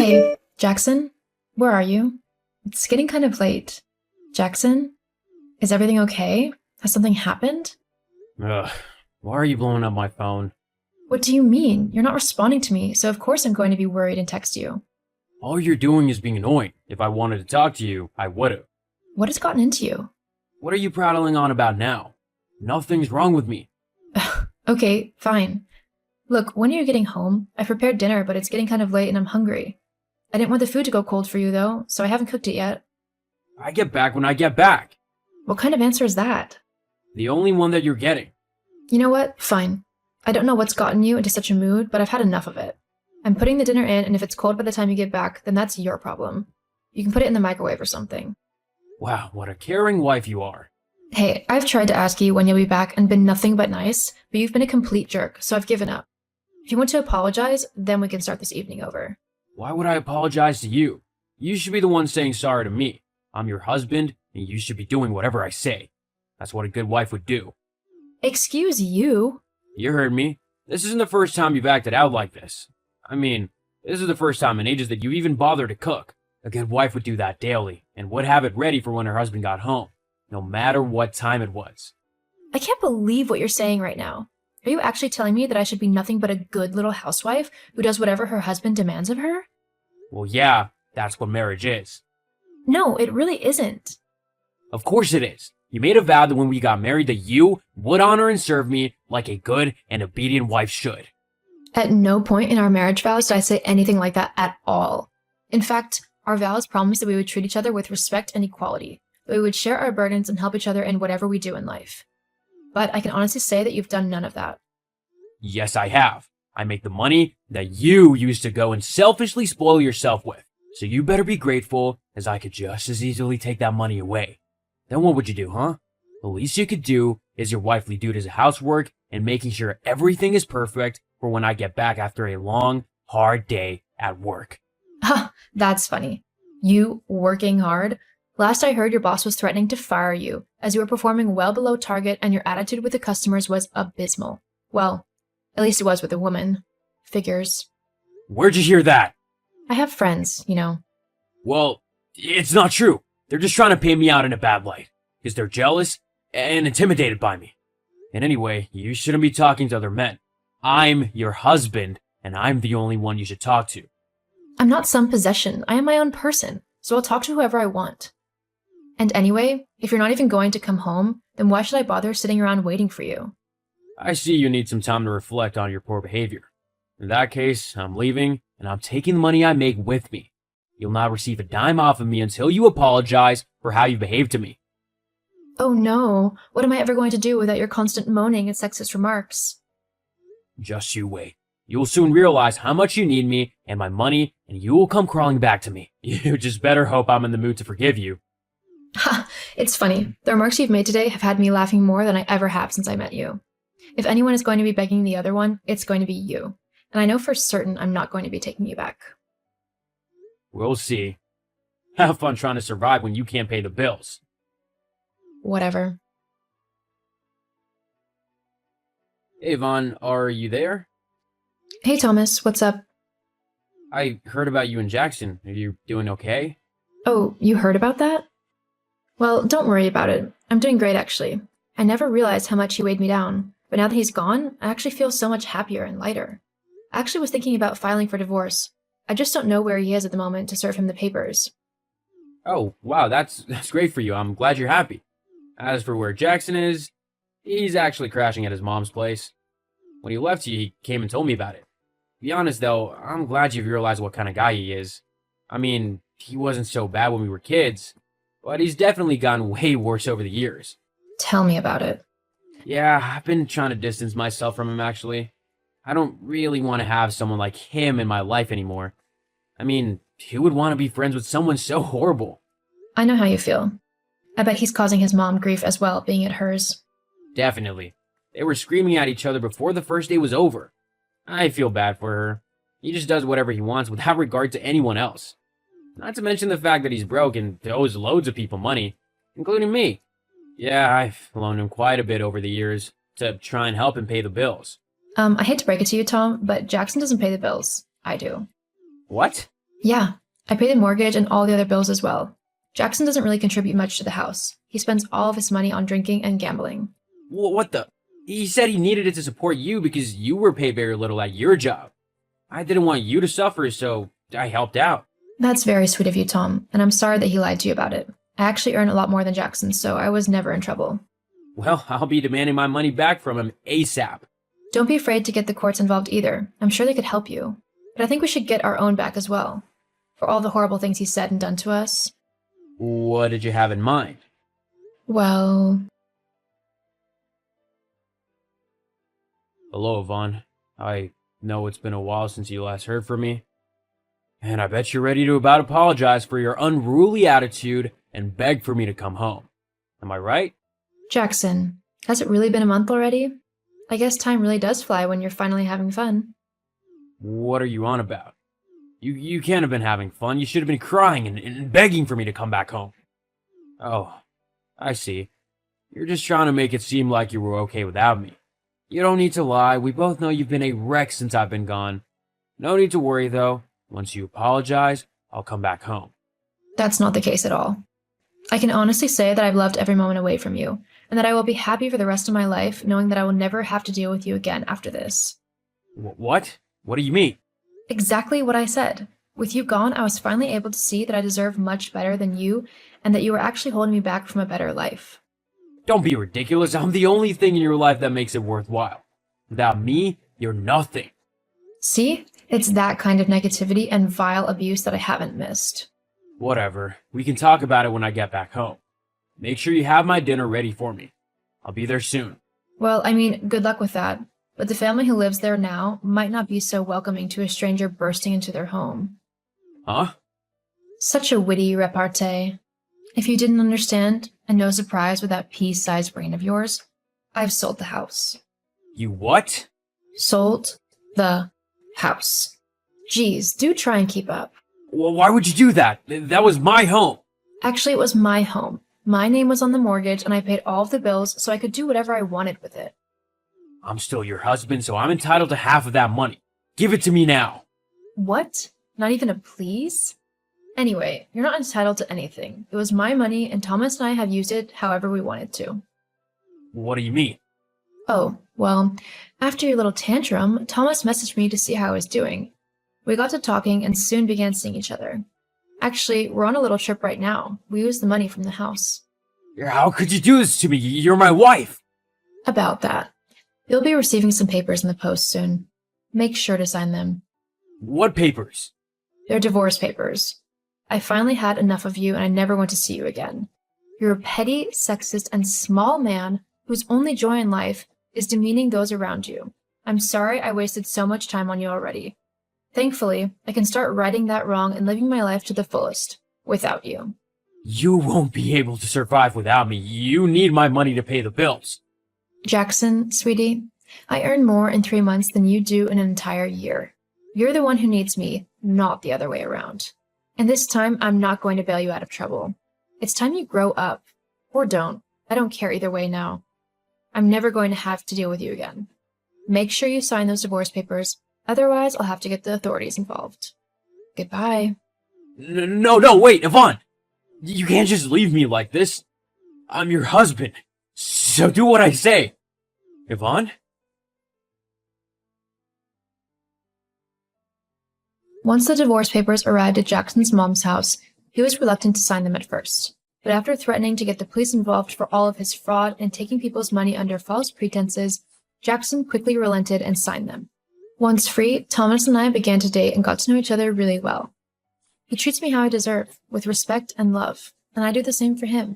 Hey, Jackson, where are you? It's getting kind of late. Jackson, is everything okay? Has something happened? Ugh, why are you blowing up my phone? What do you mean? You're not responding to me, so of course I'm going to be worried and text you. All you're doing is being annoying. If I wanted to talk to you, I would've. What has gotten into you? What are you prattling on about now? Nothing's wrong with me. Okay, fine. Look, when are you getting home? I prepared dinner, but it's getting kind of late and I'm hungry. I didn't want the food to go cold for you, though, so I haven't cooked it yet. I get back when I get back. What kind of answer is that? The only one that you're getting. You know what? Fine. I don't know what's gotten you into such a mood, but I've had enough of it. I'm putting the dinner in, and if it's cold by the time you get back, then that's your problem. You can put it in the microwave or something. Wow, what a caring wife you are. Hey, I've tried to ask you when you'll be back and been nothing but nice, but you've been a complete jerk, so I've given up. If you want to apologize, then we can start this evening over. Why would I apologize to you? You should be the one saying sorry to me. I'm your husband, and you should be doing whatever I say. That's what a good wife would do. Excuse you? You heard me. This isn't the first time you've acted out like this. I mean, this is the first time in ages that you even bother to cook. A good wife would do that daily, and would have it ready for when her husband got home, no matter what time it was. I can't believe what you're saying right now. Are you actually telling me that I should be nothing but a good little housewife who does whatever her husband demands of her? Well, yeah, that's what marriage is. No, it really isn't. Of course it is. You made a vow that when we got married that you would honor and serve me like a good and obedient wife should. At no point in our marriage vows did I say anything like that at all. In fact, our vows promised that we would treat each other with respect and equality, that we would share our burdens and help each other in whatever we do in life. But I can honestly say that you've done none of that. Yes, I have. I make the money that you used to go and selfishly spoil yourself with. So you better be grateful, as I could just as easily take that money away. Then what would you do, huh? The least you could do is your wifely duties of housework and making sure everything is perfect for when I get back after a long, hard day at work. Ha, that's funny. You working hard? Last I heard, your boss was threatening to fire you, as you were performing well below target and your attitude with the customers was abysmal. Well, at least it was with a woman. Figures. Where'd you hear that? I have friends, you know. Well, it's not true. They're just trying to paint me out in a bad light, because they're jealous and intimidated by me. And anyway, you shouldn't be talking to other men. I'm your husband, and I'm the only one you should talk to. I'm not some possession. I am my own person, so I'll talk to whoever I want. And anyway, if you're not even going to come home, then why should I bother sitting around waiting for you? I see you need some time to reflect on your poor behavior. In that case, I'm leaving, and I'm taking the money I make with me. You'll not receive a dime off of me until you apologize for how you behaved to me. Oh no, what am I ever going to do without your constant moaning and sexist remarks? Just you wait. You will soon realize how much you need me and my money, and you will come crawling back to me. You just better hope I'm in the mood to forgive you. Ha, it's funny. The remarks you've made today have had me laughing more than I ever have since I met you. If anyone is going to be begging the other one, it's going to be you. And I know for certain I'm not going to be taking you back. We'll see. Have fun trying to survive when you can't pay the bills. Whatever. Hey, Vaughn, are you there? Hey Thomas, what's up? I heard about you and Jackson. Are you doing okay? Oh, you heard about that? Well, don't worry about it. I'm doing great, actually. I never realized how much he weighed me down, but now that he's gone, I actually feel so much happier and lighter. I actually was thinking about filing for divorce. I just don't know where he is at the moment to serve him the papers. Oh, wow, that's great for you. I'm glad you're happy. As for where Jackson is, he's actually crashing at his mom's place. When he left you, he came and told me about it. To be honest, though, I'm glad you've realized what kind of guy he is. I mean, he wasn't so bad when we were kids, but he's definitely gotten way worse over the years. Tell me about it. Yeah, I've been trying to distance myself from him, actually. I don't really want to have someone like him in my life anymore. I mean, who would want to be friends with someone so horrible? I know how you feel. I bet he's causing his mom grief as well, being at hers. Definitely. They were screaming at each other before the first day was over. I feel bad for her. He just does whatever he wants without regard to anyone else. Not to mention the fact that he's broke and owes loads of people money, including me. Yeah, I've loaned him quite a bit over the years to try and help him pay the bills. I hate to break it to you, Tom, but Jackson doesn't pay the bills. I do. What? Yeah, I pay the mortgage and all the other bills as well. Jackson doesn't really contribute much to the house. He spends all of his money on drinking and gambling. What the? He said he needed it to support you because you were paid very little at your job. I didn't want you to suffer, so I helped out. That's very sweet of you, Tom, and I'm sorry that he lied to you about it. I actually earn a lot more than Jackson, so I was never in trouble. Well, I'll be demanding my money back from him ASAP. Don't be afraid to get the courts involved either. I'm sure they could help you. But I think we should get our own back as well. For all the horrible things he said and done to us. What did you have in mind? Well... Hello, Yvonne. I know it's been a while since you last heard from me. And I bet you're ready to about apologize for your unruly attitude and beg for me to come home. Am I right? Jackson, has it really been a month already? I guess time really does fly when you're finally having fun. What are you on about? You can't have been having fun. You should have been crying and begging for me to come back home. Oh, I see. You're just trying to make it seem like you were okay without me. You don't need to lie. We both know you've been a wreck since I've been gone. No need to worry, though. Once you apologize, I'll come back home. That's not the case at all. I can honestly say that I've loved every moment away from you, and that I will be happy for the rest of my life knowing that I will never have to deal with you again after this. What? What do you mean? Exactly what I said. With you gone, I was finally able to see that I deserve much better than you, and that you were actually holding me back from a better life. Don't be ridiculous. I'm the only thing in your life that makes it worthwhile. Without me, you're nothing. See? It's that kind of negativity and vile abuse that I haven't missed. Whatever. We can talk about it when I get back home. Make sure you have my dinner ready for me. I'll be there soon. Well, I mean, good luck with that. But the family who lives there now might not be so welcoming to a stranger bursting into their home. Huh? Such a witty repartee. If you didn't understand, and no surprise with that pea-sized brain of yours, I've sold the house. You what? Sold the house. Geez, do try and keep up. Well, why would you do that? That was my home. Actually, it was my home. My name was on the mortgage, and I paid all of the bills, so I could do whatever I wanted with it. I'm still your husband, so I'm entitled to half of that money. Give it to me now. What? Not even a please? Anyway, you're not entitled to anything. It was my money, and Thomas and I have used it however we wanted to. What do you mean? Oh, well, after your little tantrum, Thomas messaged me to see how I was doing. We got to talking and soon began seeing each other. Actually, we're on a little trip right now. We used the money from the house. How could you do this to me? You're my wife. About that. You'll be receiving some papers in the post soon. Make sure to sign them. What papers? They're divorce papers. I finally had enough of you and I never want to see you again. You're a petty, sexist, and small man whose only joy in life is demeaning those around you. I'm sorry I wasted so much time on you already. Thankfully, I can start righting that wrong and living my life to the fullest, without you. You won't be able to survive without me. You need my money to pay the bills. Jackson, sweetie, I earn more in 3 months than you do in an entire year. You're the one who needs me, not the other way around. And this time, I'm not going to bail you out of trouble. It's time you grow up. Or don't. I don't care either way now. I'm never going to have to deal with you again. Make sure you sign those divorce papers, otherwise I'll have to get the authorities involved. Goodbye. No, wait, Yvonne! You can't just leave me like this. I'm your husband, so do what I say. Yvonne? Once the divorce papers arrived at Jackson's mom's house, he was reluctant to sign them at first. But after threatening to get the police involved for all of his fraud and taking people's money under false pretenses, Jackson quickly relented and signed them. Once free, Thomas and I began to date and got to know each other really well. He treats me how I deserve, with respect and love, and I do the same for him.